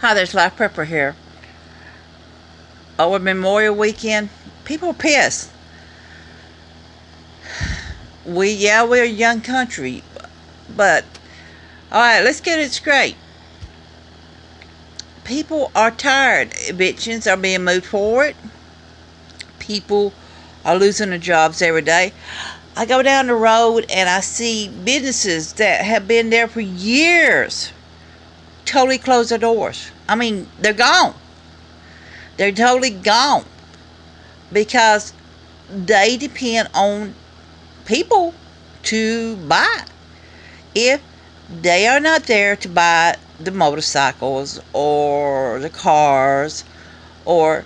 Hi, there's Life Prepper here. Over Memorial Weekend, people are pissed. We're a young country, but alright, let's get it straight. People are tired. Evictions are being moved forward. People are losing their jobs every day. I go down the road and I see businesses that have been there for years totally close their doors. I mean, they're gone. They're totally gone because they depend on people to buy. If they are not there to buy the motorcycles or the cars or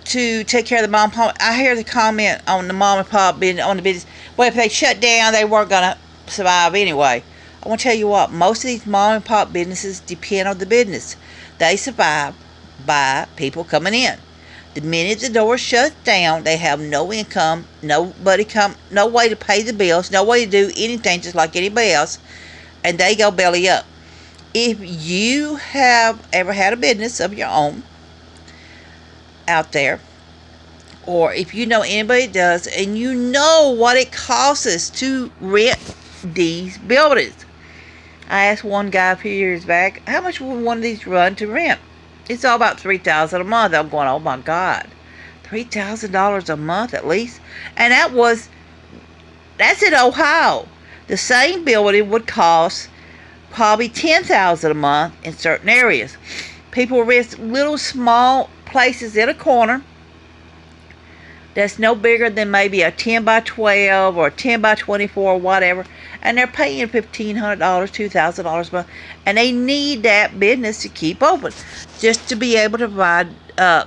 to take care of the mom and pop, I hear the comment on the mom and pop being on the business. Well, if they shut down, they weren't gonna survive anyway. I want to tell you what, most of these mom and pop businesses depend on the business. They survive by people coming in. The minute the door shuts down, they have no income, no way to pay the bills, no way to do anything just like anybody else, and they go belly up. If you have ever had a business of your own out there, or if you know anybody that does, and you know what it costs to rent these buildings. I asked one guy a few years back, how much would one of these run to rent? It's all about $3,000 a month. I'm going, oh my God, $3,000 a month at least. And that's in Ohio. The same building would cost probably $10,000 a month in certain areas. People rent little small places in a corner that's no bigger than maybe a 10 by 12 or 10 by 24 or whatever, and they're paying $1,500, $2,000 a month, and they need that business to keep open, just to be able to provide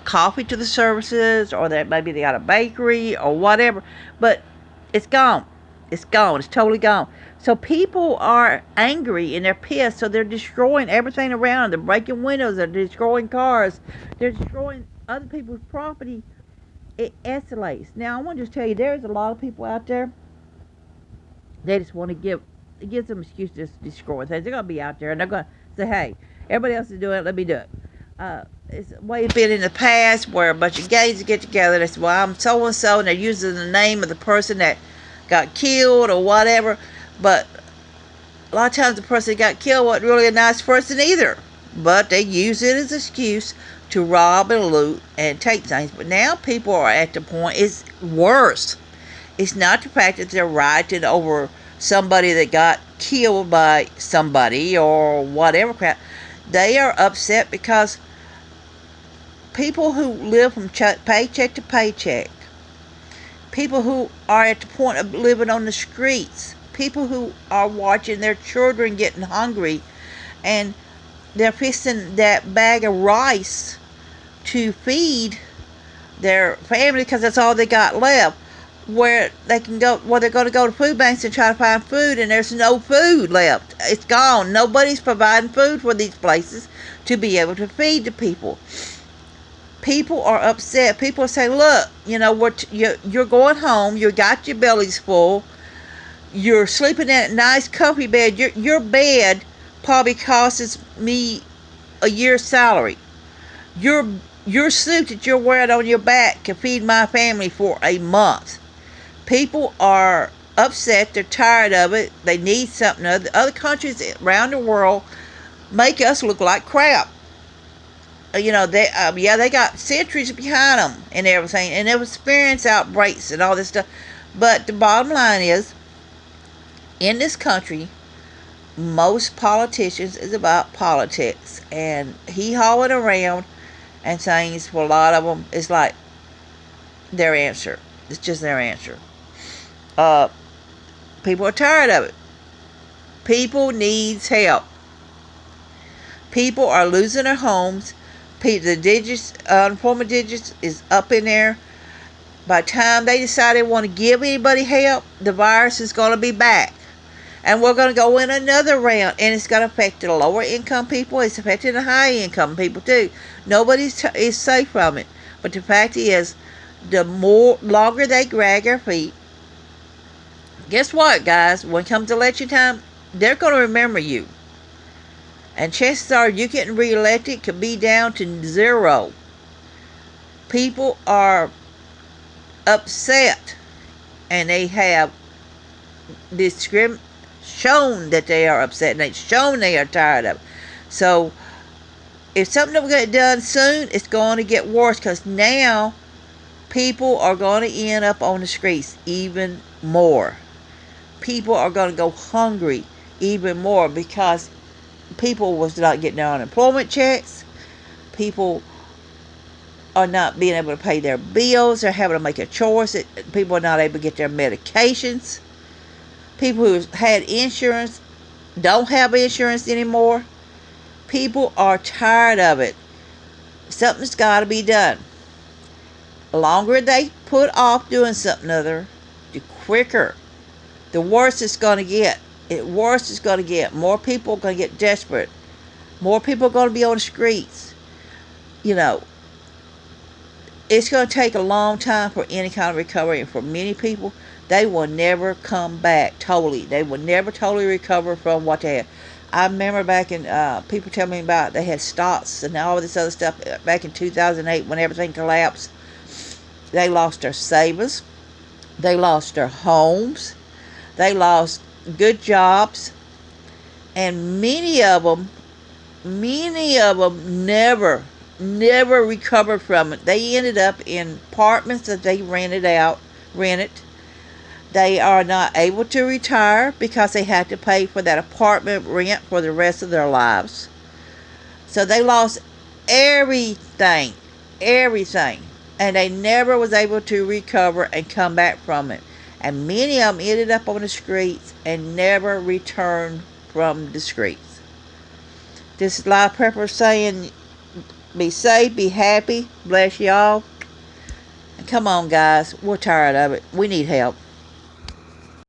coffee to the services, or that maybe they got a bakery or whatever. But it's gone. It's gone. It's totally gone. So people are angry and they're pissed, so they're destroying everything around them. They're breaking windows. They're destroying cars. They're destroying other people's property. It escalates. Now, I want to just tell you, there's a lot of people out there, they just want to give them an excuse to destroy things. They're going to be out there and they're going to say, hey, everybody else is doing it, let me do it. It's the way it's been in the past where a bunch of gays get together. They say, well, I'm so-and-so, and they're using the name of the person that got killed or whatever. But a lot of times the person that got killed wasn't really a nice person either. But they use it as an excuse to rob and loot and take things. But now people are at the point, it's worse. It's not the fact that they're rioting over somebody that got killed by somebody or whatever crap. They are upset because people who live from paycheck to paycheck, people who are at the point of living on the streets, people who are watching their children getting hungry, and they're fixing that bag of rice to feed their family because that's all they got left. Where they're going to go to food banks and try to find food, and there's no food left. It's gone. Nobody's providing food for these places to be able to feed the people. People are upset. People are saying, look, you're going home, you got your bellies full, you're sleeping in a nice comfy bed. Your bed probably costs me a year's salary. Your suit that you're wearing on your back can feed my family for a month. People are upset. They're tired of it. They need something. Other countries around the world make us look like crap. They got centuries behind them and everything, and they've experienced outbreaks and all this stuff. But the bottom line is, in this country, most politicians is about politics and hee-hawing around and things. For a lot of them, it's like their answer. It's just their answer. People are tired of it. People needs help. People are losing their homes. The unemployment digits is up in there. By the time they decide they want to give anybody help, the virus is going to be back. And we're going to go in another round, and it's going to affect the lower income people. It's affecting the high income people too. Nobody is safe from it. But the fact is, the longer they drag their feet, guess what, guys? When it comes to election time, they're going to remember you. And chances are you getting reelected could be down to zero. People are upset, and they have shown that they are upset, and they've shown they are tired of it. So if something don't get done soon, it's going to get worse, because now people are going to end up on the streets even more. People are going to go hungry even more, because people was not getting their unemployment checks. People are not being able to pay their bills. They're having to make a choice. People are not able to get their medications. People who had insurance don't have insurance anymore. People are tired of it. Something's got to be done. The longer they put off doing something other, the quicker, the worse it's going to get. The worse it's going to get. More people are going to get desperate. More people are going to be on the streets. You know, it's going to take a long time for any kind of recovery. And for many people, they will never come back totally. They will never totally recover from what they had. I remember back in, people tell me about they had stocks and all this other stuff back in 2008 when everything collapsed. They lost their savings. They lost their homes. They lost good jobs. And many of them never recovered from it. They ended up in apartments that they rented. They are not able to retire because they had to pay for that apartment rent for the rest of their lives. So they lost everything. And they never was able to recover and come back from it. And many of them ended up on the streets and never returned from the streets. This is Live Prepper saying, be safe, be happy, bless y'all. And come on, guys, we're tired of it. We need help.